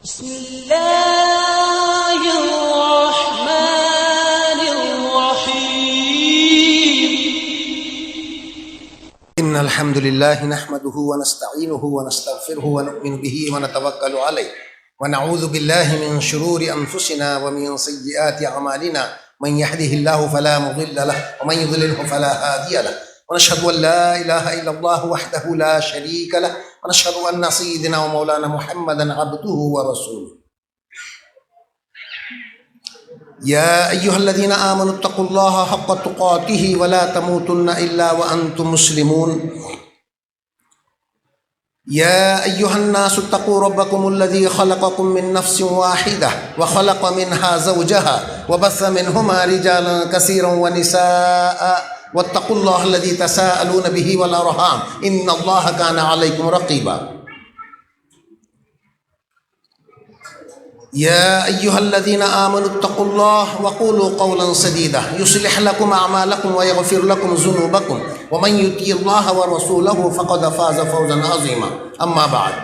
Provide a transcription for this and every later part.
بسم الله الرحمن الرحيم إن الحمد لله نحمده ونستعينه ونستغفره ونؤمن به ونتوكل عليه ونعوذ بالله من شرور أنفسنا ومن سيئات أعمالنا من يهده الله فلا مضل له ومن يضلله فلا هادي له ونشهد أن لا إله إلا الله وحده لا شريك له ونشهد أن سيدنا ومولانا محمدا عبده ورسوله يا أيها الذين آمنوا اتقوا الله حق تقاته ولا تموتن إلا وأنتم مسلمون يا أيها الناس اتقوا ربكم الذي خلقكم من نفس واحدة وخلق منها زوجها وبث منهما رجالا كثيرا ونساء واتقوا الله الذي تساءلون به والأرحام إن الله كان عليكم رقيبا يا أيها الذين آمنوا اتقوا الله وقولوا قولا سديدا يصلح لكم أعمالكم ويغفر لكم ذنوبكم ومن يطع الله ورسوله فقد فاز فوزا عظيما أما بعد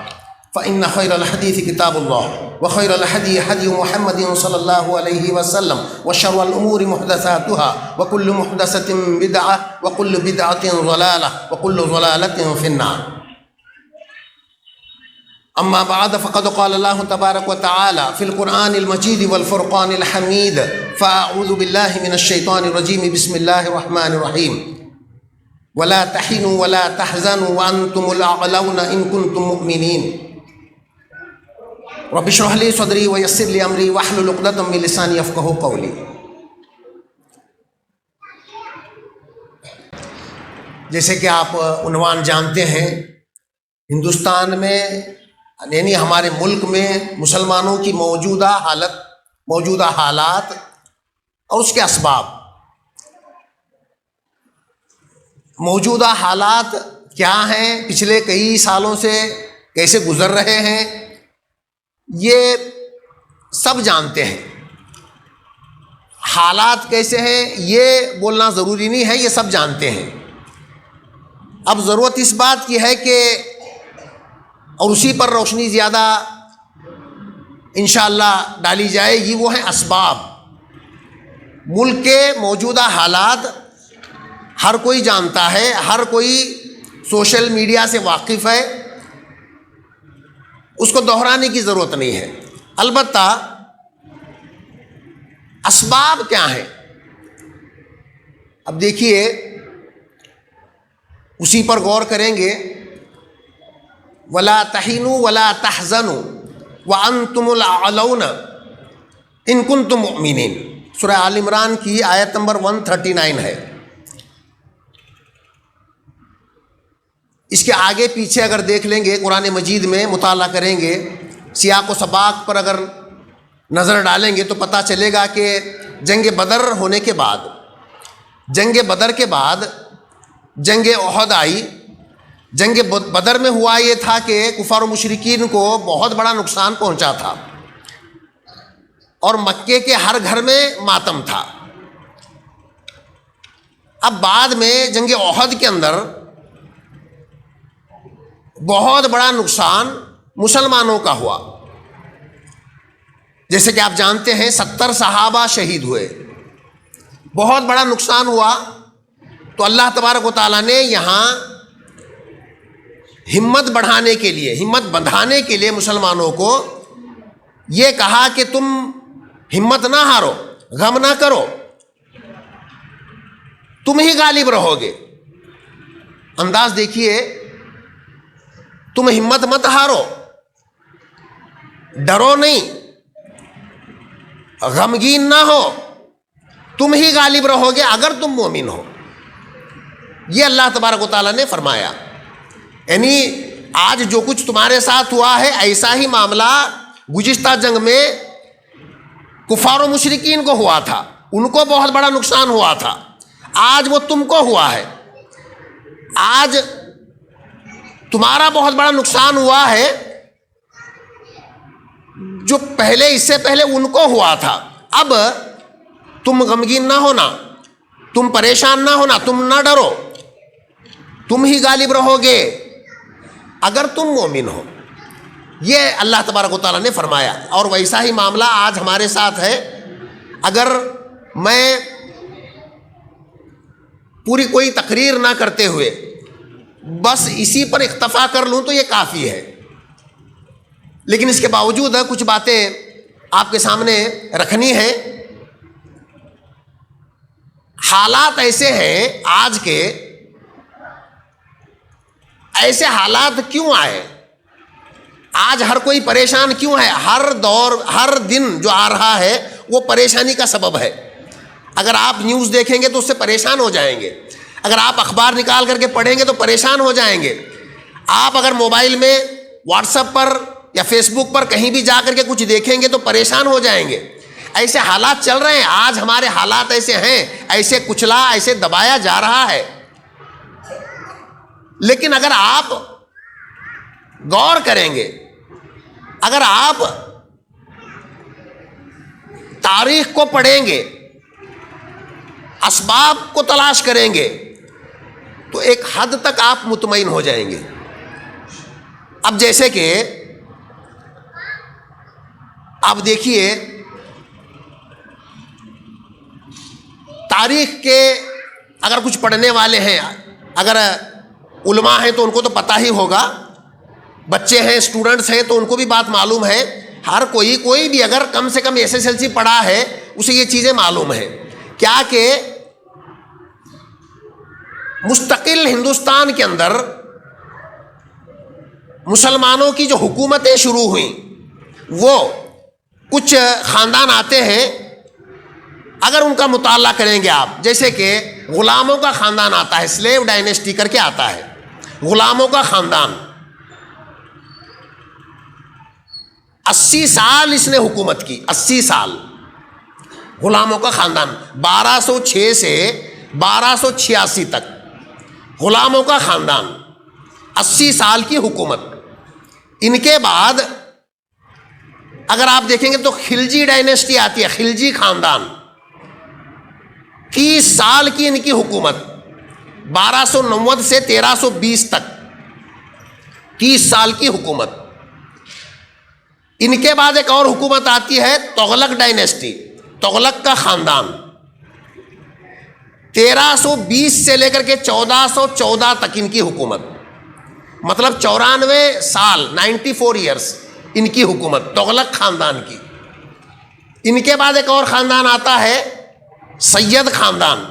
فإن خير الحديث كتاب الله وخير الهدي هدي محمد صلى الله عليه وسلم وشر الأمور محدثاتها وكل محدثة بدعة وكل بدعة ضلالة وكل ضلالة في النار أما بعد فقد قال الله تبارك وتعالى في القرآن المجيد والفرقان الحميد فأعوذ بالله من الشيطان الرجيم بسم الله الرحمن الرحيم ولا تحنوا ولا تحزنوا وأنتم الأعلون إن كنتم مؤمنين رب اشرح لي صدري ويسر لي أمري واحلل عقدة من لساني يفقهوا قولي. جیسے کہ آپ عنوان جانتے ہیں، ہندوستان میں یعنی ہمارے ملک میں مسلمانوں کی موجودہ حالات اور اس کے اسباب. موجودہ حالات کیا ہیں، پچھلے کئی سالوں سے کیسے گزر رہے ہیں، یہ سب جانتے ہیں. حالات کیسے ہیں یہ بولنا ضروری نہیں ہے، یہ سب جانتے ہیں. اب ضرورت اس بات کی ہے کہ اور اسی پر روشنی زیادہ انشاءاللہ ڈالی جائے گی، وہ ہیں اسباب. ملک کے موجودہ حالات ہر کوئی جانتا ہے، ہر کوئی سوشل میڈیا سے واقف ہے، اس کو دہرانے کی ضرورت نہیں ہے. البتہ اسباب کیا ہیں؟ اب دیکھیے، اسی پر غور کریں گے. وَلَا تَحِنُوا وَلَا تَحْزَنُوا وَأَنْتُمُ الْأَعْلَوْنَ إِن كُنتُم مُؤْمِنِينَ. سورہ آل عمران کی آیت نمبر 139 ہے. اس کے آگے پیچھے اگر دیکھ لیں گے، قرآن مجید میں مطالعہ کریں گے، سیاق و سباق پر اگر نظر ڈالیں گے تو پتہ چلے گا کہ جنگ بدر ہونے کے بعد، جنگ بدر کے بعد جنگ احد آئی. جنگ بدر میں ہوا یہ تھا کہ کفار و مشرکین کو بہت بڑا نقصان پہنچا تھا اور مکے کے ہر گھر میں ماتم تھا. اب بعد میں جنگ احد کے اندر بہت بڑا نقصان مسلمانوں کا ہوا. جیسے کہ آپ جانتے ہیں 70 صحابہ شہید ہوئے، بہت بڑا نقصان ہوا. تو اللہ تبارک و تعالیٰ نے یہاں ہمت بڑھانے کے لیے، ہمت بندھانے کے لیے مسلمانوں کو یہ کہا کہ تم ہمت نہ ہارو، غم نہ کرو، تم ہی غالب رہو گے. انداز دیکھیے، تم ہمت مت ہارو، ڈرو نہیں، غمگین نہ ہو، تم ہی غالب رہو گے اگر تم مومن ہو. یہ اللہ تبارک و تعالیٰ نے فرمایا. یعنی آج جو کچھ تمہارے ساتھ ہوا ہے، ایسا ہی معاملہ گزشتہ جنگ میں کفار و مشرکین کو ہوا تھا، ان کو بہت بڑا نقصان ہوا تھا. آج وہ تم کو ہوا ہے، آج تمہارا بہت بڑا نقصان ہوا ہے جو پہلے، اس سے پہلے ان کو ہوا تھا. اب تم غمگین نہ ہونا، تم پریشان نہ ہونا، تم نہ ڈرو، تم ہی غالب رہو گے اگر تم مومن ہو. یہ اللہ تبارک و تعالیٰ نے فرمایا. اور ویسا ہی معاملہ آج ہمارے ساتھ ہے. اگر میں پوری کوئی تقریر نہ کرتے ہوئے بس اسی پر اکتفا کر لوں تو یہ کافی ہے، لیکن اس کے باوجود کچھ باتیں آپ کے سامنے رکھنی ہیں. حالات ایسے ہیں آج کے، ایسے حالات کیوں آئے؟ آج ہر کوئی پریشان کیوں ہے؟ ہر دور ہر دن جو آ رہا ہے وہ پریشانی کا سبب ہے. اگر آپ نیوز دیکھیں گے تو اس سے پریشان ہو جائیں گے، اگر آپ اخبار نکال کر کے پڑھیں گے تو پریشان ہو جائیں گے، آپ اگر موبائل میں واٹس ایپ پر یا فیس بک پر کہیں بھی جا کر کے کچھ دیکھیں گے تو پریشان ہو جائیں گے. ایسے حالات چل رہے ہیں. آج ہمارے حالات ایسے ہیں، ایسے کچلا، ایسے دبایا جا رہا ہے. لیکن اگر آپ غور کریں گے، اگر آپ تاریخ کو پڑھیں گے، اسباب کو تلاش کریں گے تو ایک حد تک آپ مطمئن ہو جائیں گے. اب جیسے کہ آپ دیکھیے، تاریخ کے اگر کچھ پڑھنے والے ہیں، اگر علماء ہیں تو ان کو تو پتہ ہی ہوگا، بچے ہیں، اسٹوڈنٹس ہیں تو ان کو بھی بات معلوم ہے. ہر کوئی بھی اگر کم سے کم SSLC پڑھا ہے اسے یہ چیزیں معلوم ہے کیا کہ مستقل ہندوستان کے اندر مسلمانوں کی جو حکومتیں شروع ہوئیں، وہ کچھ خاندان آتے ہیں. اگر ان کا مطالعہ کریں گے آپ، جیسے کہ غلاموں کا خاندان آتا ہے، سلیو ڈائنیسٹی کر کے آتا ہے، غلاموں کا خاندان. 80 سال اس نے حکومت کی، 80 سال. غلاموں کا خاندان 1206 سے 1286 تک، غلاموں کا خاندان 80 سال کی حکومت. ان کے بعد اگر آپ دیکھیں گے تو خلجی ڈائنیسٹی آتی ہے، خلجی خاندان، 30 سال کی ان کی حکومت، 1290 سے 1320 تک 30 سال کی حکومت. ان کے بعد ایک اور حکومت آتی ہے تغلق ڈائنیسٹی، تغلق کا خاندان، 1320 سے لے کر کے 1414 تک ان کی حکومت، مطلب 94 سال 94 ایئرس ان کی حکومت تغلق خاندان کی. ان کے بعد ایک اور خاندان آتا ہے سید خاندان،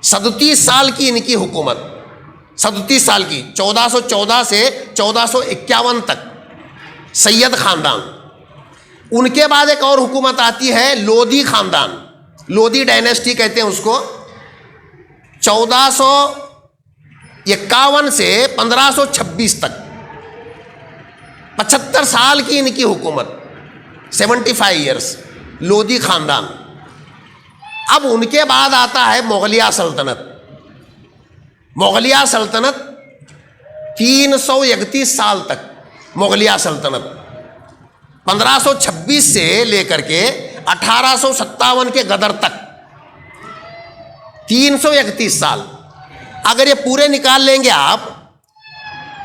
37 سال کی ان کی حکومت، 37 سال کی، 1414 سے 1451 تک سید خاندان. ان کے بعد ایک اور حکومت آتی ہے لودھی خاندان، لودھی ڈائنیسٹی کہتے ہیں اس کو، 1451 سے 1526 تک، 75 سال کی ان کی حکومت، 75 ایئرس، لودھی خاندان. اب ان کے بعد آتا ہے مغلیہ سلطنت. مغلیہ سلطنت 331 سال تک، مغلیہ سلطنت 1526 سے لے کر کے 1857 کے غدر تک 331 سال. اگر یہ پورے نکال لیں گے آپ،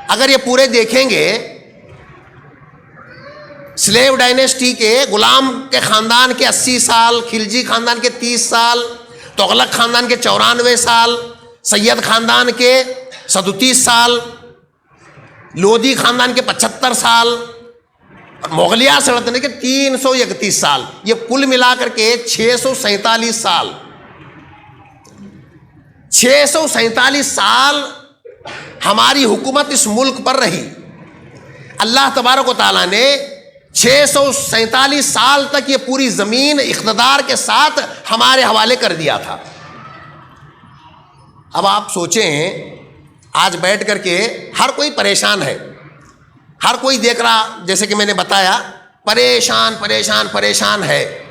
اگر یہ پورے دیکھیں گے، سلیو ڈائنیسٹی کے، غلام کے خاندان کے 80 سال، خلجی خاندان کے 30 سال، تغلق خاندان کے 94 سال، سید خاندان کے 37 سال، لودھی خاندان کے 75 سال، اور مغلیہ سلطنت کے 331 سال. یہ کل ملا کر کے 647 سال، 647 سال ہماری حکومت اس ملک پر رہی. اللہ تبارک و تعالیٰ نے 647 سال تک یہ پوری زمین اقتدار کے ساتھ ہمارے حوالے کر دیا تھا. اب آپ سوچیں، آج بیٹھ کر کے ہر کوئی پریشان ہے، ہر کوئی دیکھ رہا، جیسے کہ میں نے بتایا، پریشان پریشان پریشان ہے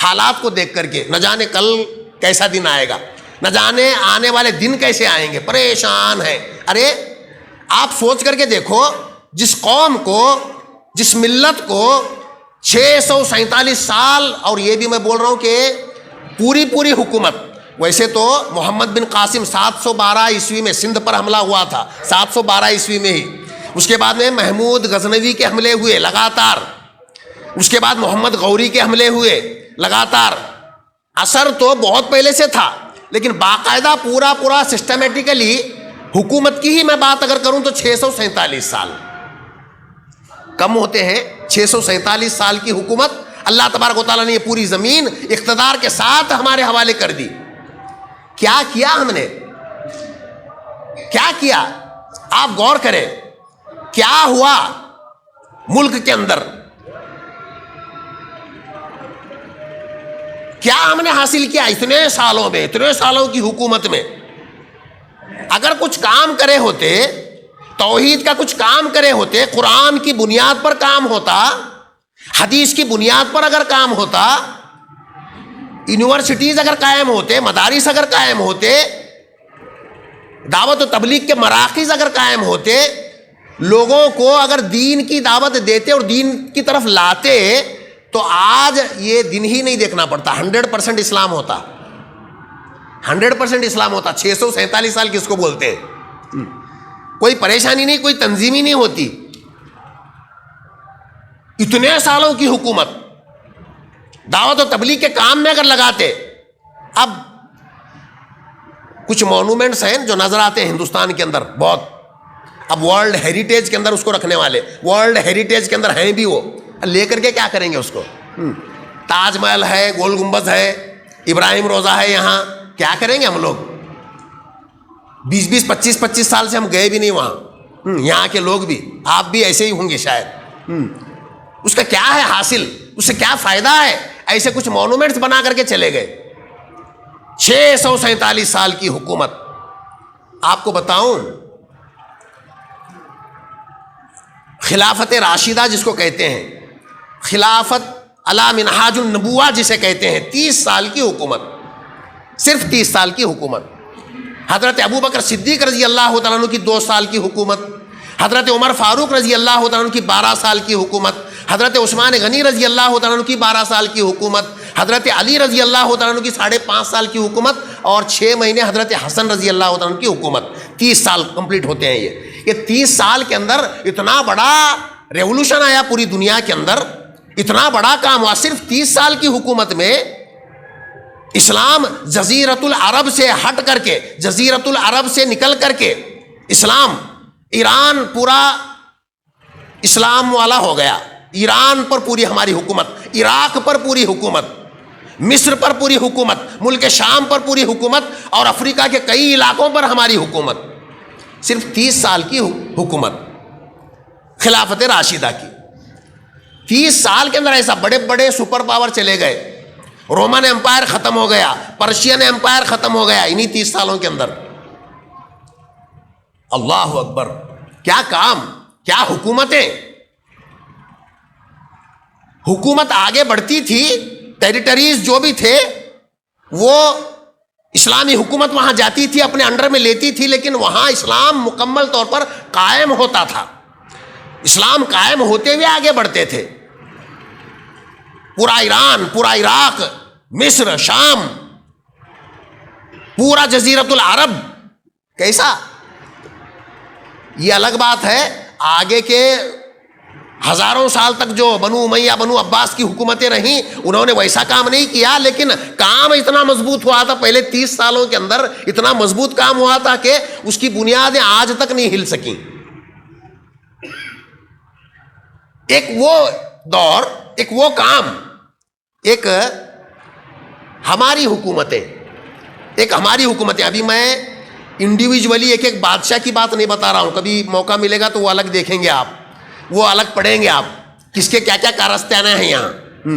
حالات کو دیکھ کر کے. نہ جانے کل کیسا دن آئے گا، نہ جانے آنے والے دن کیسے آئیں گے، پریشان ہے. ارے آپ سوچ کر کے دیکھو، جس قوم کو، جس ملت کو 647 سال، اور یہ بھی میں بول رہا ہوں کہ پوری حکومت. ویسے تو محمد بن قاسم 712 عیسوی میں سندھ پر حملہ ہوا تھا، 712 عیسوی میں ہی، اس کے بعد میں محمود غزنوی کے حملے ہوئے لگاتار، اس کے بعد محمد غوری کے حملے ہوئے لگاتار. اثر تو بہت پہلے سے تھا، لیکن باقاعدہ پورا سسٹمیٹیکلی حکومت کی ہی میں بات اگر کروں تو 647 سال کم ہوتے ہیں. 647 سال کی حکومت اللہ تبارک و تعالیٰ نے یہ پوری زمین اقتدار کے ساتھ ہمارے حوالے کر دی. کیا کیا ہم نے، کیا کیا؟ آپ غور کریں کیا ہوا ملک کے اندر، کیا ہم نے حاصل کیا اتنے سالوں میں، اتنے سالوں کی حکومت میں. اگر کچھ کام کرے ہوتے، توحید کا کچھ کام کرے ہوتے، قرآن کی بنیاد پر کام ہوتا، حدیث کی بنیاد پر اگر کام ہوتا، یونیورسٹیز اگر قائم ہوتے، مدارس اگر قائم ہوتے، دعوت و تبلیغ کے مراکز اگر قائم ہوتے، لوگوں کو اگر دین کی دعوت دیتے اور دین کی طرف لاتے، تو آج یہ دن ہی نہیں دیکھنا پڑتا، 100% اسلام ہوتا، 100% اسلام ہوتا. 647 سال کس کو بولتے ہیں؟ کوئی پریشانی نہیں، کوئی تنظیمی نہیں ہوتی. اتنے سالوں کی حکومت دعوت و تبلیغ کے کام میں اگر لگاتے. اب کچھ مونومنٹس ہیں جو نظر آتے ہیں ہندوستان کے اندر بہت، اب ورلڈ ہیریٹیج کے اندر اس کو رکھنے والے، ورلڈ ہیریٹیج کے اندر ہیں بھی، وہ لے کر کے کیا کریں گے اس کو؟ تاج محل ہے، گول گنبد ہے، ابراہیم روضہ ہے، یہاں کیا کریں گے ہم لوگ؟ 20 25 سال سے ہم گئے بھی نہیں وہاں. یہاں کے لوگ بھی، آپ بھی ایسے ہی ہوں گے شاید. اس کا کیا ہے حاصل، اس سے کیا فائدہ ہے؟ ایسے کچھ مونومنٹس بنا کر کے چلے گئے. 647 سال کی حکومت. آپ کو بتاؤں، خلافت راشدہ جس کو کہتے ہیں، خلافت علی منہاج النبوہ جسے کہتے ہیں، 30 سال کی حکومت، صرف 30 سال کی حکومت. حضرت ابوبکر صدیق رضی اللہ تعالیٰ عنہ کی 2 سال کی حکومت، حضرت عمر فاروق رضی اللہ تعالیٰ عنہ کی 12 سال کی حکومت، حضرت عثمان غنی رضی اللہ تعالیٰ عنہ کی 12 سال کی حکومت، حضرت علی رضی اللہ تعالیٰ عنہ کی 5.5 سال کی حکومت، اور 6 مہینے حضرت حسن رضی اللہ تعالیٰ عنہ کی حکومت. 30 سال کمپلیٹ ہوتے ہیں. یہ 30 سال کے اندر اتنا بڑا ریولوشن آیا پوری دنیا کے اندر، اتنا بڑا کام ہوا. صرف 30 سال کی حکومت میں اسلام جزیرت العرب سے ہٹ کر کے، جزیرت العرب سے نکل کر کے اسلام، ایران پورا اسلام والا ہو گیا. ایران پر پوری ہماری حکومت، عراق پر پوری حکومت، مصر پر پوری حکومت، ملک شام پر پوری حکومت، اور افریقہ کے کئی علاقوں پر ہماری حکومت. صرف 30 سال کی حکومت خلافت راشدہ کی. 30 سال کے اندر ایسا بڑے بڑے سپر پاور چلے گئے. رومن امپائر ختم ہو گیا، پرشین امپائر ختم ہو گیا انہی 30 سالوں کے اندر. اللہ اکبر، کیا کام، کیا حکومتیں. حکومت آگے بڑھتی تھی، ٹیریٹریز جو بھی تھے وہ اسلامی حکومت وہاں جاتی تھی، اپنے انڈر میں لیتی تھی، لیکن وہاں اسلام مکمل طور پر قائم ہوتا تھا. اسلام قائم ہوتے ہوئے آگے بڑھتے تھے. پورا ایران، پورا عراق، مصر، شام، پورا جزیرت العرب. کیسا؟ یہ الگ بات ہے. آگے کے ہزاروں سال تک جو بنو امیہ، بنو عباس کی حکومتیں رہیں، انہوں نے ویسا کام نہیں کیا، لیکن کام اتنا مضبوط ہوا تھا پہلے 30 سالوں کے اندر، اتنا مضبوط کام ہوا تھا کہ اس کی بنیادیں آج تک نہیں ہل سکیں. ایک وہ دور، ایک وہ کام، ایک ہماری حکومتیں، ایک ہماری حکومتیں. ابھی میں انڈیویجولی ایک ایک بادشاہ کی بات نہیں بتا رہا ہوں، کبھی موقع ملے گا تو وہ الگ دیکھیں گے آپ، وہ الگ پڑھیں گے آپ، کس کے کیا کیا کارستانہ ہیں یہاں،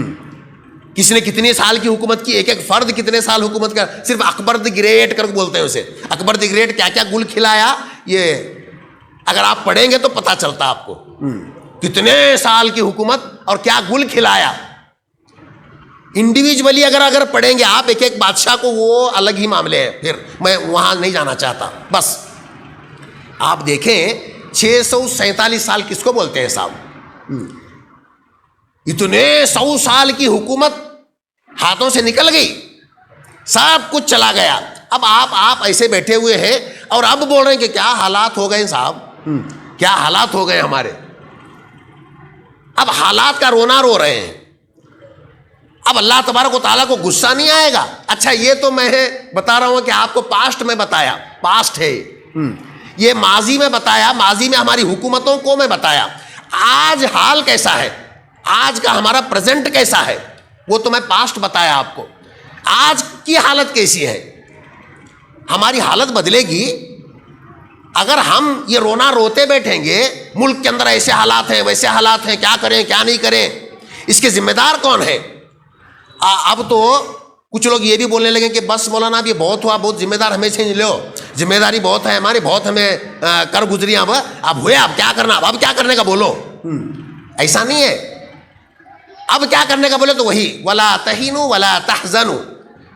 کس نے کتنے سال کی حکومت کی، ایک ایک فرد کتنے سال حکومت کا. صرف اکبر دی گریٹ کر بولتے ہیں اسے، اکبر دی گریٹ کیا کیا گل کھلایا، یہ اگر آپ پڑھیں گے تو پتہ چلتا آپ کو کتنے سال کی حکومت اور کیا گل کھلایا. انڈیویجولی اگر پڑھیں گے آپ ایک ایک بادشاہ کو، وہ الگ ہی معاملے ہیں. پھر میں وہاں نہیں جانا چاہتا. بس آپ دیکھیں 647 سال کس کو بولتے ہیں صاحب. اتنے 100 سال کی حکومت ہاتھوں سے نکل گئی، سب کچھ چلا گیا. اب آپ ایسے بیٹھے ہوئے ہیں اور اب بول رہے ہیں کہ کیا حالات ہو گئے صاحب، کیا حالات ہو گئے ہمارے. اب حالات کا رونا رو رہے ہیں. اب اللہ تبارک و تعالیٰ کو غصہ نہیں آئے گا؟ اچھا یہ تو میں بتا رہا ہوں کہ آپ کو پاسٹ میں بتایا، پاسٹ ہے یہ ماضی میں بتایا، ماضی میں ہماری حکومتوں کو میں بتایا. آج حال کیسا ہے، آج کا ہمارا پریزنٹ کیسا ہے، وہ تو میں پاسٹ بتایا آپ کو. آج کی حالت کیسی ہے؟ ہماری حالت بدلے گی اگر ہم یہ رونا روتے بیٹھیں گے ملک کے اندر ایسے حالات ہیں ویسے حالات ہیں، کیا کریں کیا نہیں کریں. اس کے ذمہ دار کون ہے؟ اب تو کچھ لوگ یہ بھی بولنے لگے کہ بس مولانا اب یہ بہت ہوا، بہت ذمہ دار ہمیں چھین لو، ذمہ داری بہت ہے ہماری، بہت ہمیں کر گزری، اب ہوئے، اب کیا کرنا، اب کیا کرنے کا بولو. ایسا نہیں ہے. اب کیا کرنے کا بولے تو وہی وَلَا تَهِنُوا وَلَا تَحْزَنُوا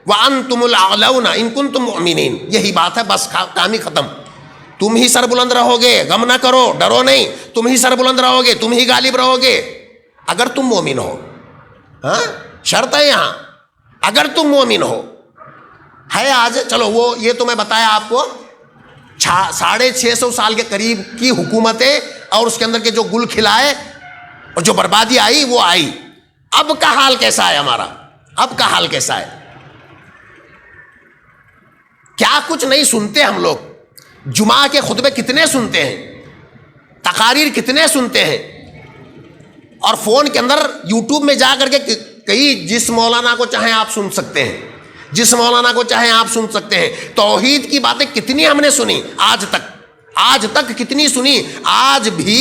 وَأَنْتُمُ الْأَعْلَوْنَ إِن كُنتُم مُؤْمِنِينَ. یہی بات ہے، بس کام ہی ختم. تم ہی سر بلند رہو گے، غم نہ کرو، ڈرو نہیں، تم ہی سر بلند رہو گے، تم ہی غالب رہو گے اگر تم مومن ہو. ہاں شرط ہے یہاں، اگر تم مومن ہو. ہے آج چلو وہ یہ تو میں بتایا آپ کو 650 سال کے قریب کی حکومتیں اور اس کے اندر کے جو گل کھلائے اور جو بربادی آئی وہ آئی. اب کا حال کیسا ہے ہمارا؟ اب کا حال کیسا ہے؟ کیا کچھ نہیں سنتے ہم لوگ. جمعہ کے خطبے کتنے سنتے ہیں، تقاریر کتنے سنتے ہیں، اور فون کے اندر یوٹیوب میں جا کر کے کئی جس مولانا کو چاہیں آپ سن سکتے ہیں، جس مولانا کو چاہیں آپ سن سکتے ہیں. توحید کی باتیں کتنی ہم نے سنی آج تک کتنی سنی. آج بھی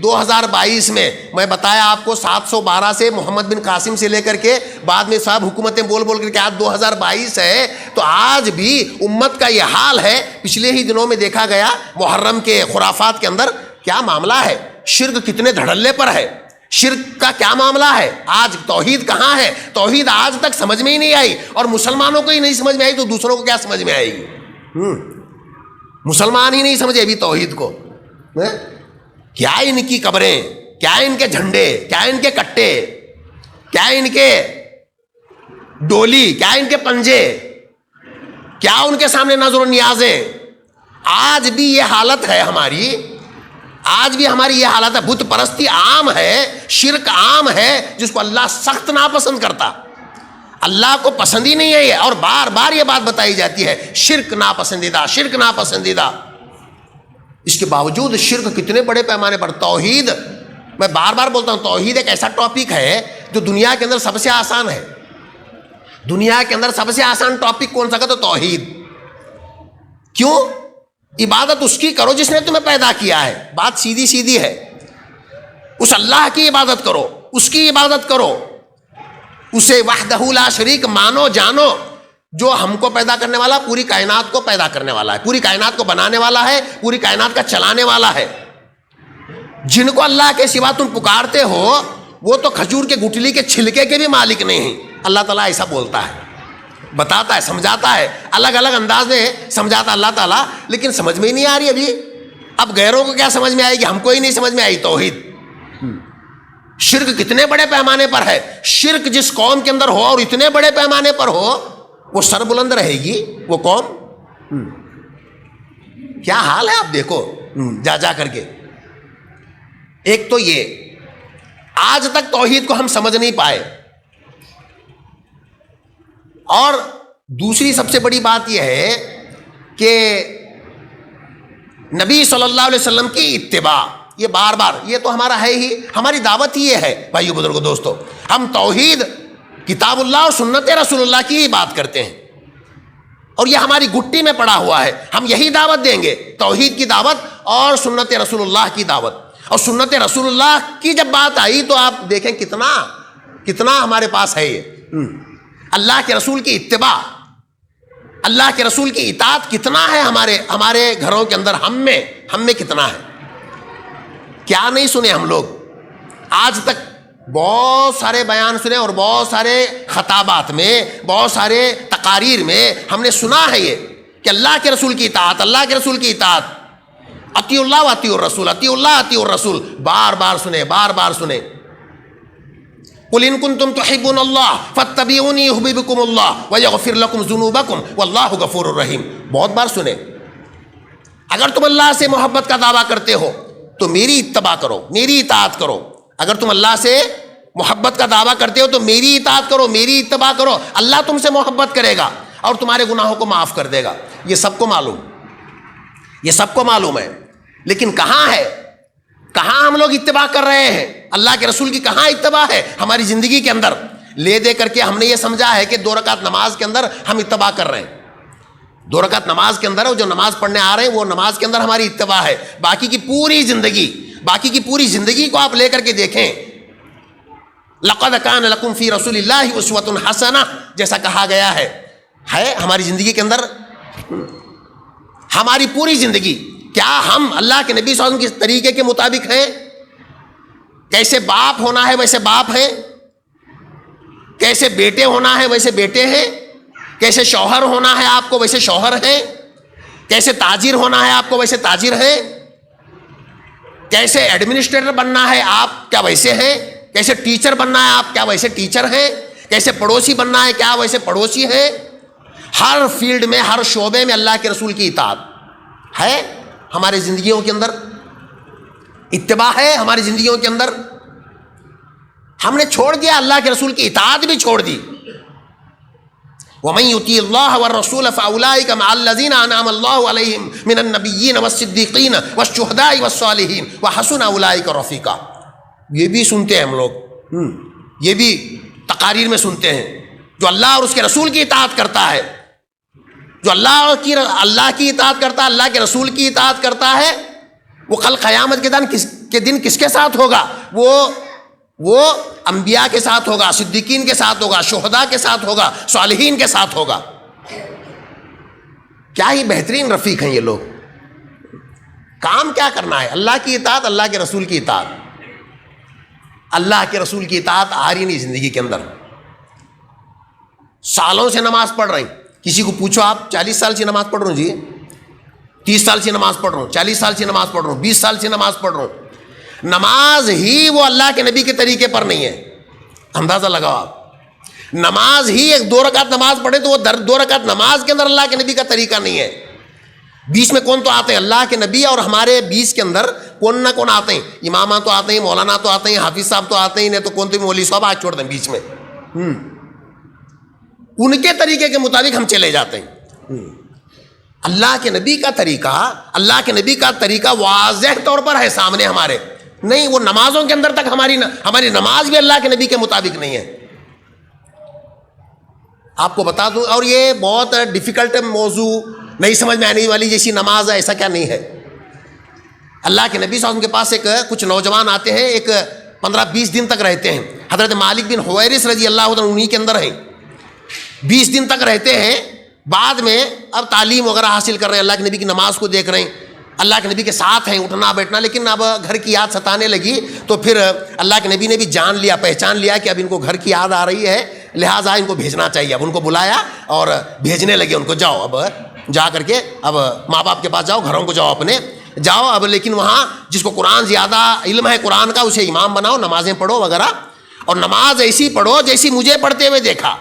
2022 میں بتایا آپ کو 712 سے محمد بن قاسم سے لے کر کے بعد میں صاحب حکومتیں بول کر کے آج 2022 ہے تو آج بھی امت کا یہ حال ہے. پچھلے ہی دنوں میں دیکھا گیا محرم کے خرافات کے اندر کیا معاملہ ہے، شرک کتنے دھڑلے پر ہے، شرک کا کیا معاملہ ہے. آج توحید کہاں ہے؟ توحید آج تک سمجھ میں ہی نہیں آئی، اور مسلمانوں کو ہی نہیں سمجھ میں آئی تو دوسروں کو کیا سمجھ میں آئے گی؟ مسلمان ہی نہیں سمجھے ابھی توحید کو. کیا ان کی قبریں، کیا ان کے جھنڈے، کیا ان کے کٹے، کیا ان کے ڈولی، کیا ان کے پنجے، کیا ان کے سامنے نظر و نیازیں. آج بھی یہ حالت ہے ہماری، آج بھی ہماری یہ حالت ہے. بت پرستی عام ہے، شرک عام ہے، جس کو اللہ سخت ناپسند کرتا. اللہ کو پسند ہی نہیں ہے یہ، اور بار بار یہ بات بتائی جاتی ہے شرک ناپسندیدہ، شرک ناپسندیدہ. اس کے باوجود شرک کتنے بڑے پیمانے پر. توحید، میں بار بار بولتا ہوں، توحید ایک ایسا ٹاپک ہے جو دنیا کے اندر سب سے آسان ہے. دنیا کے اندر سب سے آسان ٹاپک کون سا کا؟ تو توحید. کیوں؟ عبادت اس کی کرو جس نے تمہیں پیدا کیا ہے. بات سیدھی سیدھی ہے. اس اللہ کی عبادت کرو، اس کی عبادت کرو، اسے وحدہ لا شریک مانو جانو، جو ہم کو پیدا کرنے والا، پوری کائنات کو پیدا کرنے والا ہے، پوری کائنات کو بنانے والا ہے، پوری کائنات کا چلانے والا ہے. جن کو اللہ کے سوا تم پکارتے ہو وہ تو کھجور کے گٹلی کے چھلکے کے بھی مالک نہیں ہیں. اللہ تعالیٰ ایسا بولتا ہے، بتاتا ہے، سمجھاتا ہے، الگ الگ انداز میں سمجھاتا اللہ تعالیٰ، لیکن سمجھ میں ہی نہیں آ رہی ابھی. اب غیروں کو کیا سمجھ میں آئے گی؟ ہم کو ہی نہیں سمجھ میں آئی توحید. شرک کتنے بڑے پیمانے پر ہے. شرک جس قوم کے اندر ہو اور اتنے بڑے پیمانے پر ہو، وہ سر بلند رہے گی وہ قوم. کیا حال ہے آپ دیکھو جا کر کے. ایک تو یہ آج تک توحید کو ہم سمجھ نہیں پائے، اور دوسری سب سے بڑی بات یہ ہے کہ نبی صلی اللہ علیہ وسلم کی اتباع. یہ بار بار یہ تو ہمارا ہے ہی، ہماری دعوت ہی یہ ہے بھائیو بزرگو دوستو. ہم توحید، کتاب اللہ اور سنت رسول اللہ کی ہی بات کرتے ہیں، اور یہ ہماری گٹی میں پڑا ہوا ہے. ہم یہی دعوت دیں گے، توحید کی دعوت اور سنت رسول اللہ کی دعوت. اور سنت رسول اللہ کی جب بات آئی تو آپ دیکھیں کتنا ہمارے پاس ہے یہ. اللہ کے رسول کی اتباع، اللہ کے رسول کی اطاعت کتنا ہے ہمارے گھروں کے اندر، ہم میں کتنا ہے. کیا نہیں سنے ہم لوگ آج تک. بہت سارے بیان سنے اور بہت سارے خطابات میں، بہت سارے تقاریر میں ہم نے سنا ہے یہ کہ اللہ کے رسول کی اطاعت، اللہ کے رسول کی اطاعت، اطیع اللہ و اطیع الرسول، اطیع اللہ اطیع الرسول. بار بار سنے. قل ان کنتم تحبون اللہ فاتبعونی یحببکم اللہ ویغفر لکم ذنوبکم واللہ غفور الرحیم. بہت بار سنے. اگر تم اللہ سے محبت کا دعویٰ کرتے ہو تو میری اتباع کرو، میری اطاعت کرو. اگر تم اللہ سے محبت کا دعویٰ کرتے ہو تو میری اطاعت کرو، میری اتباع کرو. اللہ تم سے محبت کرے گا اور تمہارے گناہوں کو معاف کر دے گا. یہ سب کو معلوم، یہ سب کو معلوم ہے. لیکن کہاں ہے، کہاں ہم لوگ اتباع کر رہے ہیں؟ اللہ کے رسول کی کہاں اتباع ہے ہماری زندگی کے اندر؟ لے دے کر کے ہم نے یہ سمجھا ہے کہ 2 رکعت نماز کے اندر ہم اتباع کر رہے ہیں. 2 رکعت نماز کے اندر جو نماز پڑھنے آ رہے ہیں وہ نماز کے اندر ہماری اتباع ہے. باقی کی پوری زندگی کو آپ لے کر کے دیکھیں. لقد کان لکم فی رسول اللہ اسوۃ حسنہ جیسا کہا گیا ہے ہماری زندگی کے اندر. ہماری پوری زندگی کیا ہم اللہ کے نبی صلی اللہ علیہ وسلم کے طریقے کے مطابق ہیں؟ کیسے باپ ہونا ہے ویسے باپ ہیں، کیسے بیٹے ہونا ہے ویسے بیٹے ہیں، کیسے شوہر ہونا ہے آپ کو ویسے شوہر ہیں، کیسے تاجر ہونا ہے آپ کو ویسے تاجر ہیں، کیسے ایڈمنسٹریٹر بننا ہے آپ کیا ویسے ہیں، کیسے ٹیچر بننا ہے آپ کیا ویسے ٹیچر ہیں، کیسے پڑوسی بننا ہے کیا ویسے پڑوسی ہیں. ہر فیلڈ میں، ہر شعبے میں اللہ کے رسول کی اطاعت ہے. ہماری زندگیوں کے اندر اتباع ہے. ہماری زندگیوں کے اندر ہم نے چھوڑ دیا، اللہ کے رسول کی اطاعت بھی چھوڑ دی. وَمَن يُطِيعِ اللَّهَ وَالرَّسُولَ فَأُولَٰئِكَ مَعَ الَّذِينَ أَنْعَمَ اللَّهُ عَلَيْهِم مِّنَ النَّبِيِّينَ وَالصِّدِّيقِينَ وَالشُّهَدَاءِ وَالصَّالِحِينَ وَحَسُنَ أُولَٰئِكَ رَفِيقًا. یہ بھی سنتے ہیں ہم لوگ، یہ بھی تقاریر میں سنتے ہیں. جو اللہ اور اس کے رسول کی اطاعت کرتا ہے، جو اللہ کی اطاعت کرتا ہے، اللہ کے رسول کی اطاعت کرتا ہے، وہ کل قیامت کے دن کس کے ساتھ ہوگا؟ وہ انبیاء کے ساتھ ہوگا، صدیقین کے ساتھ ہوگا، شہداء کے ساتھ ہوگا، صالحین کے ساتھ ہوگا. کیا ہی بہترین رفیق ہیں یہ لوگ. کام کیا کرنا ہے؟ اللہ کی اطاعت، اللہ کے رسول کی اطاعت. اللہ کے رسول کی اطاعت آ رہی نہیں زندگی کے اندر. سالوں سے نماز پڑھ رہے ہیں. کسی کو پوچھو آپ 40 سال سے نماز پڑھ رہا ہوں جی، 30 سال سے نماز پڑھ رہا ہوں، 40 سال سے نماز پڑھ رہا ہوں، 20 سال سے نماز پڑھ رہا ہوں. نماز ہی وہ اللہ کے نبی کے طریقے پر نہیں ہے. اندازہ لگاؤ آپ. نماز ہی ایک 2 رکعت نماز پڑھے تو وہ 2 رکعت نماز کے اندر اللہ کے نبی کا طریقہ نہیں ہے. بیچ میں کون تو آتے ہیں؟ اللہ کے نبی. اور ہمارے بیچ کے اندر کون نہ کون آتے ہیں. امامہ تو آتے ہیں، مولانا تو آتے ہیں، حافظ صاحب تو آتے ہیں، نہیں تو کون تو مولوی صاحب آج چھوڑ دیں بیچ میں. ان کے طریقے کے مطابق ہم چلے جاتے ہیں. اللہ کے نبی کا طریقہ، اللہ کے نبی کا طریقہ واضح طور پر ہے سامنے ہمارے. نہیں، وہ نمازوں کے اندر تک ہماری نماز بھی اللہ کے نبی کے مطابق نہیں ہے. آپ کو بتا دوں، اور یہ بہت ڈیفیکلٹ موضوع، نہیں سمجھ میں آنے والی جیسی نماز ہے ایسا کیا نہیں ہے. اللہ کے نبی صلی اللہ علیہ وسلم کے پاس کچھ نوجوان آتے ہیں، 15-20 دن تک رہتے ہیں. حضرت مالک بن حویرث رضی اللہ عنہ انہی کے اندر ہیں. 20 دن تک رہتے ہیں. بعد میں اب تعلیم وغیرہ حاصل کر رہے ہیں، اللہ کے نبی کی نماز کو دیکھ رہے ہیں، اللہ کے نبی کے ساتھ ہیں، اٹھنا بیٹھنا. لیکن اب گھر کی یاد ستانے لگی تو پھر اللہ کے نبی نے بھی جان لیا، پہچان لیا کہ اب ان کو گھر کی یاد آ رہی ہے، لہٰذا ان کو بھیجنا چاہیے. اب ان کو بلایا اور بھیجنے لگے ان کو. جاؤ، اب جا کر کے اب ماں باپ کے پاس جاؤ، گھروں کو جاؤ اپنے، جاؤ اب. لیکن وہاں جس کو قرآن زیادہ علم ہے قرآن کا، اسے امام بناؤ، نمازیں پڑھو وغیرہ. اور نماز ایسی پڑھو جیسی مجھے پڑھتے ہوئے دیکھا.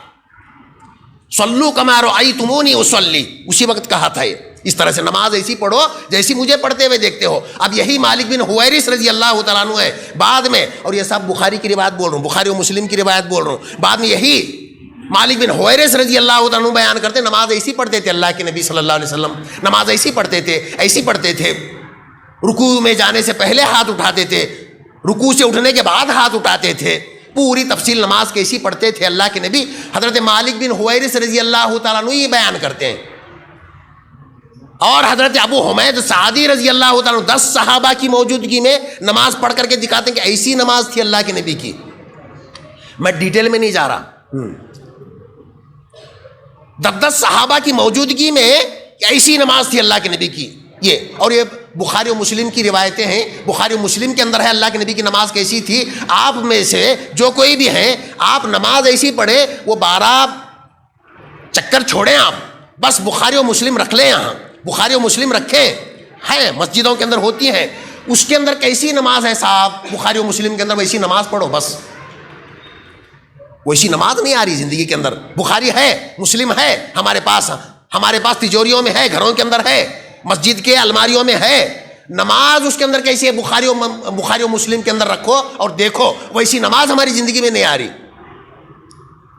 صلو کما رأیتمونی اصلی، اسی وقت کہا تھا یہ. اس طرح سے نماز ایسی پڑھو جیسی مجھے پڑھتے ہوئے دیکھتے ہو. اب یہی مالک بن حویرث رضی اللہ تعالیٰ عنہ ہے. بعد میں، اور یہ سب بخاری کی روایت بول رہا ہوں، بخاری و مسلم کی روایت بول رہا ہوں، بعد میں یہی مالک بن حویرث رضی اللہ تعالیٰ عنہ بیان کرتے نماز ایسی پڑھتے تھے اللہ کے نبی صلی اللہ علیہ وسلم. نماز ایسی پڑھتے تھے، ایسی پڑھتے تھے. رکوع میں جانے سے پہلے ہاتھ اٹھاتے تھے، رکوع سے اٹھنے کے بعد ہاتھ اٹھاتے تھے. پوری تفصیل نماز کیسی پڑھتے تھے اللہ کے نبی. حضرت مالک بن حویرث رضی اللہ تعالیٰ عنہ یہ بیان کرتے ہیں. اور حضرت ابو حمید سعدی رضی اللہ تعالیٰ عنہ 10 صحابہ کی موجودگی میں نماز پڑھ کر کے دکھاتے ہیں کہ ایسی نماز تھی اللہ کے نبی کی. میں ڈیٹیل میں نہیں جا رہا. 10 صحابہ کی موجودگی میں ایسی نماز تھی اللہ کے نبی کی. یہ اور یہ بخاری و مسلم کی روایتیں ہیں. بخاری و مسلم کے اندر ہے اللہ کے نبی کی نماز کیسی تھی. آپ میں سے جو کوئی بھی ہیں، آپ نماز ایسی پڑھے، وہ 12 چکر چھوڑیں، آپ بس بخاری و مسلم رکھ لیں. یہاں بخاری و مسلم رکھیں، ہیں مسجدوں کے اندر ہوتی ہیں. اس کے اندر کیسی نماز ہے صاحب، بخاری و مسلم کے اندر ویسی نماز پڑھو. بس ویسی نماز نہیں آ رہی زندگی کے اندر. بخاری ہے، مسلم ہے ہمارے پاس تجوریوں میں ہے، گھروں کے اندر ہے، مسجد کے الماریوں میں ہے، نماز اس کے اندر کیسی ہے، بخاری و مسلم کے اندر رکھو اور دیکھو، ویسی نماز ہماری زندگی میں نہیں آ رہی.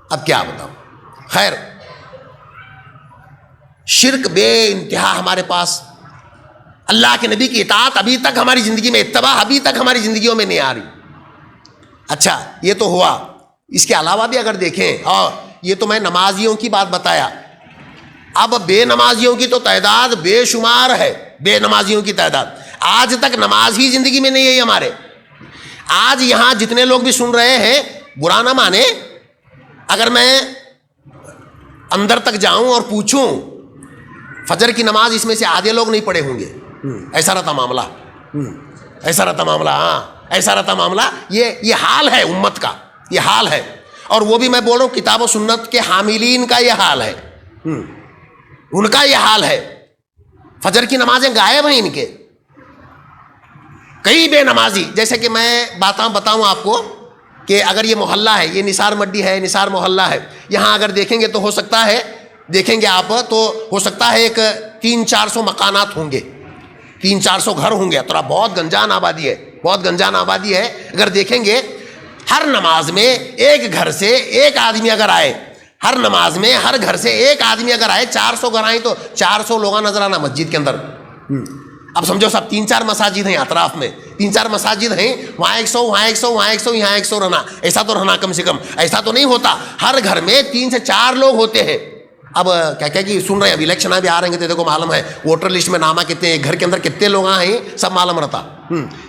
اب کیا بتاؤں. خیر، شرک بے انتہا ہمارے پاس، اللہ کے نبی کی اطاعت ابھی تک ہماری زندگی میں، اتباع ابھی تک ہماری زندگیوں میں نہیں آ رہی. اچھا یہ تو ہوا. اس کے علاوہ بھی اگر دیکھیں، اور یہ تو میں نمازیوں کی بات بتایا، اب بے نمازیوں کی تو تعداد بے شمار ہے. بے نمازیوں کی تعداد، آج تک نماز ہی زندگی میں نہیں ہے ہمارے. آج یہاں جتنے لوگ بھی سن رہے ہیں، برا نہ مانے، اگر میں اندر تک جاؤں اور پوچھوں، فجر کی نماز اس میں سے آدھے لوگ نہیں پڑھے ہوں گے. ایسا رہتا معاملہ، ایسا رہتا معاملہ. ہاں ایسا رہتا معاملہ. یہ حال ہے امت کا، یہ حال ہے. اور وہ بھی میں بول رہا ہوں کتاب و سنت کے حاملین کا یہ حال ہے، ان کا یہ حال ہے. فجر کی نمازیں غائب ہیں ان کے. کئی بے نمازی، جیسے کہ میں بتاؤں آپ کو کہ اگر یہ محلہ ہے، یہ نثار مڈی ہے، نثار محلہ ہے، یہاں اگر دیکھیں گے تو ہو سکتا ہے، دیکھیں گے آپ تو ہو سکتا ہے ایک 300-400 مکانات ہوں گے، 300-400 گھر ہوں گے. تو بہت گنجان آبادی ہے، بہت گنجان آبادی ہے. اگر دیکھیں گے ہر نماز میں ایک گھر سے ایک آدمی اگر آئے، ہر نماز میں ہر گھر سے ایک آدمی اگر آئے، 400 گھر آئیں تو 400 لوگ نظر آنا مسجد کے اندر. اب سمجھو سب 3-4 مساجد ہیں اطراف میں، 3-4 مساجد ہیں، وہاں 100 وہاں 100 وہاں 100 یہاں 100 رہنا. ایسا تو رہنا کم سے کم، ایسا تو نہیں ہوتا. ہر گھر میں 3 سے 4 لوگ ہوتے ہیں. اب کیا کہ سن رہے ہیں، اب الیکشن بھی آ رہے ہیں تو دیکھو معلوم ہے ووٹر لسٹ میں نامہ کتنے، ایک گھر کے اندر کتنے لوگ آئے ہیں سب معلوم رہتا.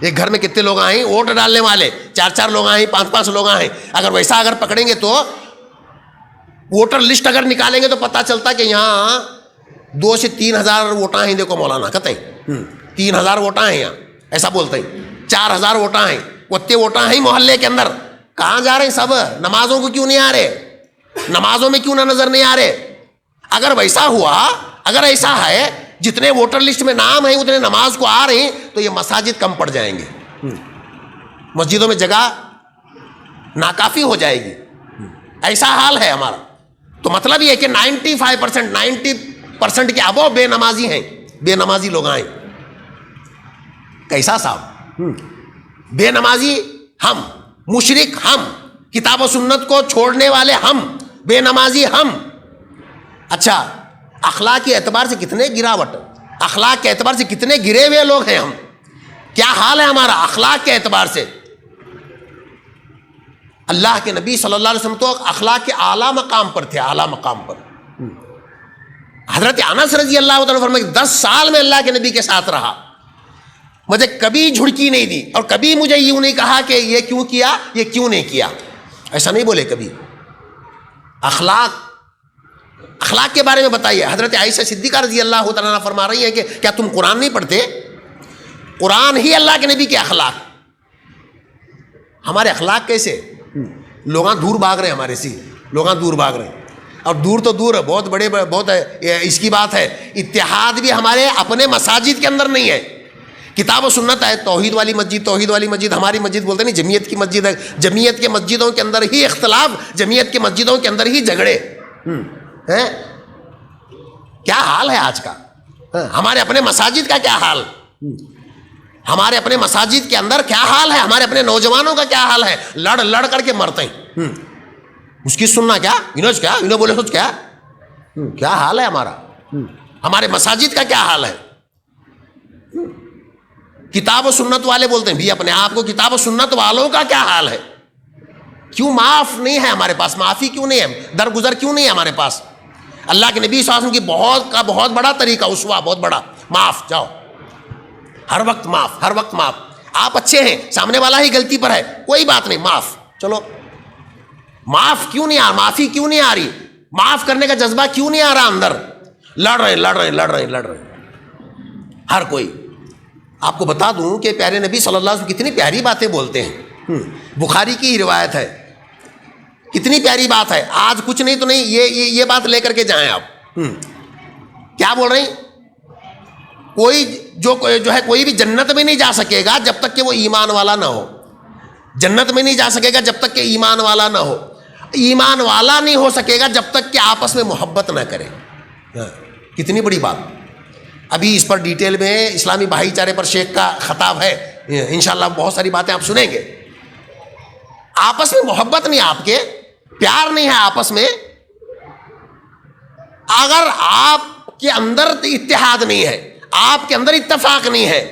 ایک گھر میں کتنے لوگ آئے ہیں ووٹ ڈالنے والے، 4-4 لوگ آئے ہیں، 5-5 لوگ آئے ہیں. اگر ویسا اگر پکڑیں گے تو ووٹر لسٹ اگر نکالیں گے تو پتہ چلتا کہ یہاں 2 سے 3 ہزار ووٹاں ہیں. دیکھو مولانا کہتے ہیں 3 ہزار ووٹاں ہیں یہاں، ایسا بولتے ہیں. 4 ہزار ووٹاں ہیں، اتنے ووٹاں ہیں محلے کے اندر. کہاں جا رہے ہیں سب؟ نمازوں کو کیوں نہیں آ رہے؟ نمازوں میں کیوں نہ نظر نہیں آ رہے؟ اگر ویسا ہوا، اگر ایسا ہے جتنے ووٹر لسٹ میں نام ہیں اتنے نماز کو آ رہے ہیں تو یہ مساجد کم پڑ جائیں گے، مسجدوں میں جگہ ناکافی ہو جائے گی. ایسا حال ہے ہمارا. تو مطلب یہ کہ 90% کے ابو بے نمازی ہیں، بے نمازی لوگ آئیں. کیسا صاحب؟ بے نمازی ہم، مشرک ہم، کتاب و سنت کو چھوڑنے والے ہم، بے نمازی ہم. اچھا اخلاق کے اعتبار سے کتنے گراوٹ، اخلاق کے اعتبار سے کتنے گرے ہوئے لوگ ہیں ہم. کیا حال ہے ہمارا اخلاق کے اعتبار سے؟ اللہ کے نبی صلی اللہ علیہ وسلم تو اخلاق کے اعلیٰ مقام پر تھے، اعلیٰ مقام پر. حضرت انس رضی اللہ عنہ فرماتے ہیں 10 سال میں اللہ کے نبی کے ساتھ رہا، مجھے کبھی جھڑکی نہیں دی اور کبھی مجھے یوں نہیں کہا کہ یہ کیوں کیا، یہ کیوں نہیں کیا. ایسا نہیں بولے کبھی. اخلاق کے بارے میں بتائیے. حضرت عائشہ صدیقہ رضی اللہ تعالیٰ عنہ فرما رہی ہیں کہ کیا تم قرآن نہیں پڑھتے؟ قرآن ہی اللہ کے نبی کے اخلاق. ہمارے اخلاق کیسے؟ لوگاں دور بھاگ رہے ہیں ہمارے سے، لوگاں دور بھاگ رہے ہیں. اور دور تو دور ہے، بہت بڑے بہت اس کی بات ہے. اتحاد بھی ہمارے اپنے مساجد کے اندر نہیں ہے. کتاب و سنت ہے، توحید والی مسجد، توحید والی مسجد. ہماری مسجد بولتے نہیں، جمعیت کی مسجد ہے. جمعیت کے مسجدوں کے اندر ہی اختلاف، جمعیت کے مسجدوں کے اندر ہی جھگڑے ہیں. کیا حال ہے آج کا؟ ہمارے اپنے مساجد کا کیا حال، ہمارے اپنے مساجد کے اندر کیا حال ہے، ہمارے اپنے نوجوانوں کا کیا حال ہے. لڑ لڑ کر کے مرتے ہیں. اس کی سننا کیا، انہوں بولے سوچ کیا، کیا حال ہے ہمارا. ہمارے مساجد کا کیا حال ہے. کتاب و سنت والے بولتے ہیں بھی اپنے آپ کو، کتاب و سنت والوں کا کیا حال ہے. کیوں معاف نہیں ہے ہمارے پاس، معافی کیوں نہیں ہے، درگزر کیوں نہیں ہے ہمارے پاس. اللہ کے نبی صلی اللہ علیہ وسلم کی بہت بڑا طریقہ، اسوہ بہت بڑا، معاف. جاؤ ہر وقت معاف، ہر وقت معاف. آپ اچھے ہیں، سامنے والا ہی غلطی پر ہے، کوئی بات نہیں، معاف. چلو معاف کیوں نہیں معافی کیوں نہیں آ رہی، معاف کرنے کا جذبہ کیوں نہیں آ رہا اندر. لڑ رہے ہر کوئی. آپ کو بتا دوں کہ پیارے نبی صلی اللہ علیہ وسلم کتنی پیاری باتیں بولتے ہیں. بخاری کی روایت ہے، کتنی پیاری بات ہے. آج کچھ نہیں تو نہیں، یہ بات لے کر کے جائیں آپ. کیا بول رہے ہیں؟ کوئی جو ہے کوئی بھی جنت میں نہیں جا سکے گا جب تک کہ وہ ایمان والا نہ ہو. جنت میں نہیں جا سکے گا جب تک کہ ایمان والا نہ ہو. ایمان والا نہیں ہو سکے گا جب تک کہ آپس میں محبت نہ کرے. کتنی بڑی بات. ابھی اس پر ڈیٹیل میں اسلامی بھائی چارے پر شیخ کا خطاب ہے، انشاءاللہ بہت ساری باتیں آپ سنیں گے۔ آپس میں محبت نہیں، آپ کے پیار نہیں ہے آپس میں، اگر آپ کے اندر اتحاد نہیں ہے، آپ کے اندر اتفاق نہیں ہے،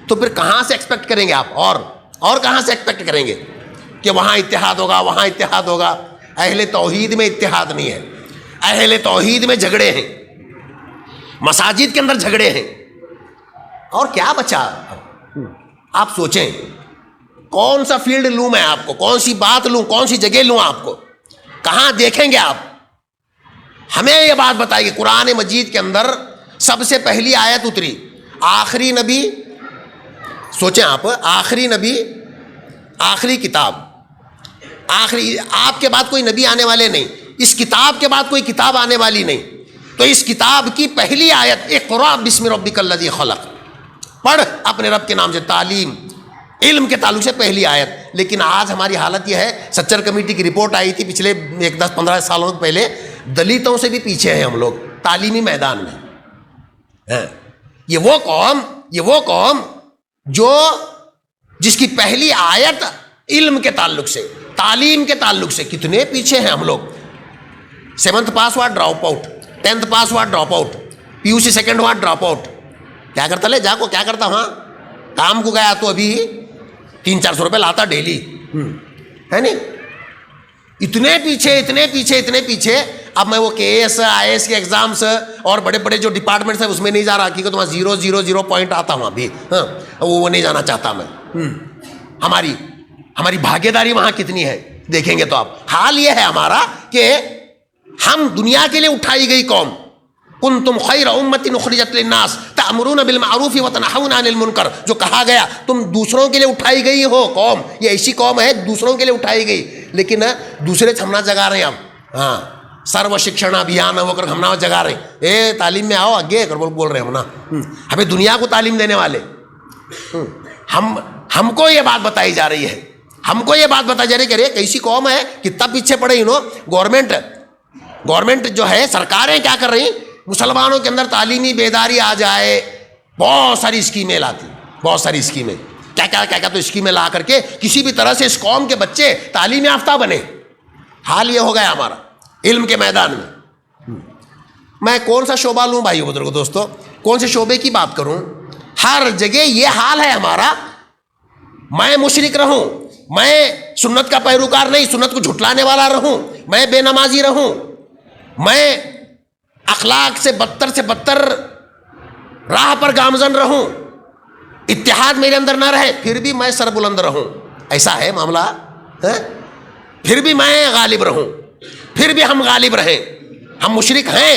تو پھر کہاں سے ایکسپیکٹ کریں گے آپ؟ اور کہاں سے ایکسپیکٹ کریں گے کہ وہاں اتحاد ہوگا، وہاں اتحاد ہوگا؟ اہل توحید میں اتحاد نہیں ہے، اہل توحید میں جھگڑے ہیں، مساجد کے اندر جھگڑے ہیں، اور کیا بچا؟ آپ سوچیں کون سا فیلڈ لوں میں آپ کو، کون سی بات لوں، کون سی جگہ لوں آپ کو، کہاں دیکھیں گے آپ؟ ہمیں یہ بات بتائیے، قرآن مجید کے اندر سب سے پہلی آیت اتری، آخری نبی، سوچیں آپ، آخری نبی، آخری کتاب، آخری، آپ کے بعد کوئی نبی آنے والے نہیں، اس کتاب کے بعد کوئی کتاب آنے والی نہیں، تو اس کتاب کی پہلی آیت اقرأ بسم ربک الذی خلق، پڑھ اپنے رب کے نام سے، تعلیم علم کے تعلق سے پہلی آیت۔ لیکن آج ہماری حالت یہ ہے، سچر کمیٹی کی رپورٹ آئی تھی پچھلے 10-15 سالوں پہلے، دلتوں سے بھی پیچھے ہیں ہم لوگ تعلیمی میدان میں۔ یہ وہ قوم جو جس کی پہلی آیت علم کے تعلق سے، تعلیم کے تعلق سے، کتنے پیچھے ہیں ہم لوگ۔ 7th پاس ہوا ڈراپ آؤٹ، 10th پاس ہوا ڈراپ آؤٹ، PUC سیکنڈ ہوا ڈراپ آؤٹ، کیا کرتا لے جا کو، کیا کرتا وہاں کام کو گیا تو ابھی 300-400 روپے لاتا ڈیلی، ہے نہیں؟ اتنے پیچھے اتنے پیچھے اتنے پیچھے۔ اب میں وہ KS IAS کے ایگزامس اور بڑے بڑے جو ڈپارٹمنٹس ہیں اس میں نہیں جا رہا، کیونکہ وہاں 0.00 پوائنٹ آتا وہاں بھی، ہاں وہ نہیں جانا چاہتا میں۔ ہماری بھاگیداری داری وہاں کتنی ہے دیکھیں گے تو آپ۔ حال یہ ہے ہمارا کہ ہم دنیا کے لیے اٹھائی گئی قوم، کنتم خیر امۃ اخرجت للناس تأمرون بالمعروف وتنہون عن المنکر، جو کہا گیا تم دوسروں کے لیے اٹھائی گئی ہو قوم، یہ ایسی قوم ہے دوسروں کے لیے اٹھائی گئی، لیکن دوسرے ہم نہ جگا رہے ہیں ہم، ہاں سرو شکشن ابھیان وہ کر ہم نہ جگا رہے ہیں، اے تعلیم میں آؤ آگے کر بول رہے ہیں ہم نا، ہمیں دنیا کو تعلیم دینے والے، ہم کو یہ بات بتائی جا رہی ہے، ہم کو یہ بات بتائی جا رہی ہے کہ کیسی قوم ہے، کتنا پیچھے پڑے گورنمنٹ جو ہے، سرکاریں کیا کر رہی، مسلمانوں کے اندر تعلیمی بیداری آ جائے، بہت ساری اسکیمیں لاتی، بہت ساری اسکیمیں، کیا تو اسکیمیں لا کر کے کسی بھی طرح سے اس قوم کے بچے تعلیم یافتہ بنے۔ حال یہ ہو گیا ہمارا علم کے میدان میں۔ میں کون سا شعبہ لوں بھائی بزرگو دوستو، کون سے شعبے کی بات کروں؟ ہر جگہ یہ حال ہے ہمارا، میں مشرک رہوں، میں سنت کا پیروکار نہیں، سنت کو جھٹلانے والا رہوں، میں بے نمازی رہوں، میں اخلاق سے بدتر راہ پر گامزن رہوں، اتحاد میرے اندر نہ رہے، پھر بھی میں سر بلند رہوں، ایسا ہے معاملہ، پھر بھی میں غالب رہوں، پھر بھی ہم غالب رہیں، ہم مشرک ہیں،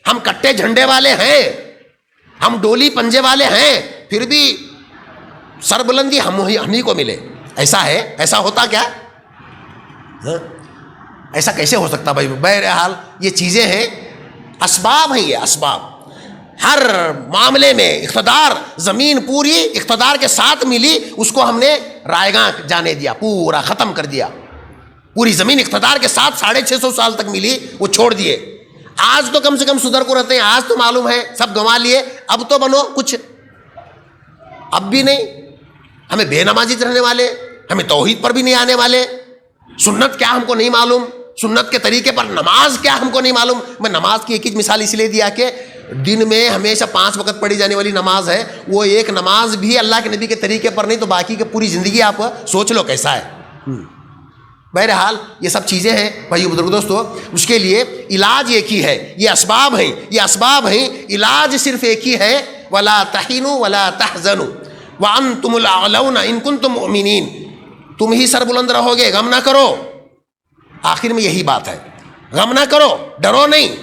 ہم کٹے جھنڈے والے ہیں، ہم ڈولی پنجے والے ہیں، پھر بھی سر بلندی ہم ہی کو ملے، ایسا ہے؟ ایسا ہوتا کیا؟ ایسا کیسے ہو سکتا بھائی؟ بہرحال یہ چیزیں ہیں، اسباب ہیں، یہ اسباب ہر معاملے میں۔ اقتدار، زمین پوری اقتدار کے ساتھ ملی، اس کو ہم نے رائے گاں جانے دیا، پورا ختم کر دیا، پوری زمین اقتدار کے ساتھ 650 سال تک ملی، وہ چھوڑ دیے۔ آج تو کم سے کم صدر کو رہتے ہیں، آج تو معلوم ہے سب گنوا لیے، اب تو بنو کچھ، اب بھی نہیں، ہمیں بے نمازی رہنے والے، ہمیں توحید پر بھی نہیں آنے والے، سنت کیا ہم کو نہیں معلوم، سنت کے طریقے پر نماز کیا ہم کو نہیں معلوم۔ میں نماز کی ایک ہی مثال اس لیے دیا کہ دن میں ہمیشہ 5 وقت پڑھی جانے والی نماز ہے، وہ ایک نماز بھی اللہ کے نبی کے طریقے پر نہیں، تو باقی کی پوری زندگی آپ سوچ لو کیسا ہے۔ بہرحال یہ سب چیزیں ہیں بھائی بزرگ دوستو، اس کے لیے علاج ایک ہی ہے، یہ اسباب ہیں، یہ اسباب ہیں، علاج صرف ایک ہی ہے، وَلَا تَحِنُوا وَلَا تَحْزَنُوا وَأَنْتُمُ الْأَعْلَوْنَ إِن كُنتُم مُؤْمِنِينَ، تم ہی سر بلند رہو گے، غم نہ کرو۔ آخر میں یہی بات ہے، غم نہ کرو، ڈرو نہیں،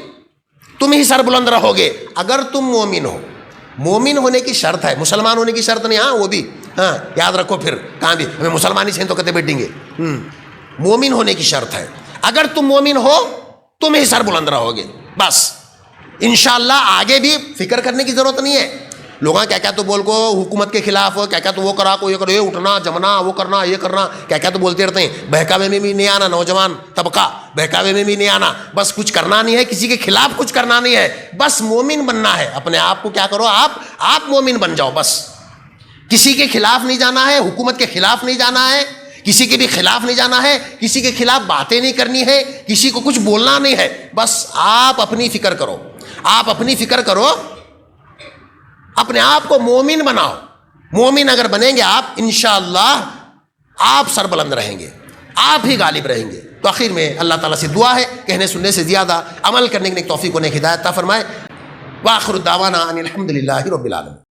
تم ہی سر بلند رہو گے اگر تم مومن ہو۔ مومن ہونے کی شرط ہے، مسلمان ہونے کی شرط نہیں، ہاں وہ بھی، ہاں یاد رکھو، پھر کہاں بھی ہمیں مسلمانی سے تو کہتے بیٹھیں گے، مومن ہونے کی شرط ہے، اگر تم مومن ہو تم ہی سر بلند رہو گے، بس انشاءاللہ۔ آگے بھی فکر کرنے کی ضرورت نہیں ہے، لوگاں کیا کیا تو بول کو حکومت کے خلاف کیا کیا تو وہ کرا کو یہ کرو، یہ اٹھنا جمنا وہ کرنا یہ کرنا کیا کیا تو بولتے رہتے ہیں. بہکاوے میں بھی نہیں آنا نوجوان طبقہ، بہکاوے میں بھی نہیں آنا. بس کچھ کرنا نہیں ہے، کسی کے خلاف کچھ کرنا نہیں ہے، بس مومن بننا ہے. اپنے آپ کو کیا کرو، آپ مومن بن جاؤ. بس کسی کے خلاف نہیں جانا ہے، حکومت کے خلاف نہیں جانا ہے، کسی کے بھی خلاف نہیں جانا ہے، کسی کے خلاف باتیں نہیں کرنی ہے، کسی کو کچھ بولنا نہیں ہے. بس آپ اپنی فکر کرو، آپ اپنی فکر کرو، اپنے آپ کو مومن بناؤ. مومن اگر بنیں گے آپ، انشاءاللہ آپ سربلند رہیں گے، آپ ہی غالب رہیں گے. تو آخر میں اللہ تعالیٰ سے دعا ہے کہنے سننے سے زیادہ عمل کرنے کی توفیق انہیں ہدایت عطا فرمائے. وآخر دعوانا ان الحمد للہ رب العالمین.